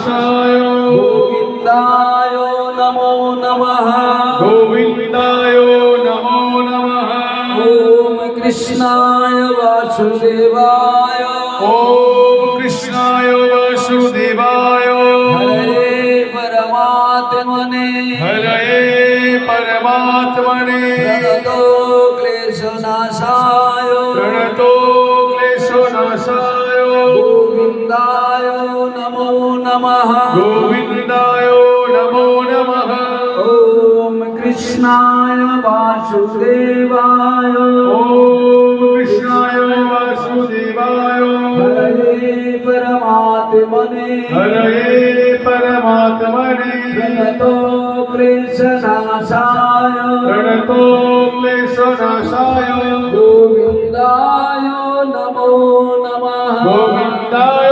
क्लेशनाशाय गोविन्दाय नमो नमः गोविन्दाय नमो नमः ॐ कृष्णाय वासुदेवाय ॐ कृष्णाय वासुदेवाय हरे परमात्मने हरये परमात्मने प्रणतो क्लेशनाशाय प्रणतो क्लेशनाशाय गोविन्दाय नमो नमः गोविन्दाय नमो नमः ॐ कृष्णाय वासुदेवाय ॐ कृष्णाय वासुदेवाय हरे परमात्मने हरये परमात्मने प्रणतो क्लेशनाशाय प्रणतो क्लेशनाशाय गोविन्दाय नमो नमः गोविन्दाय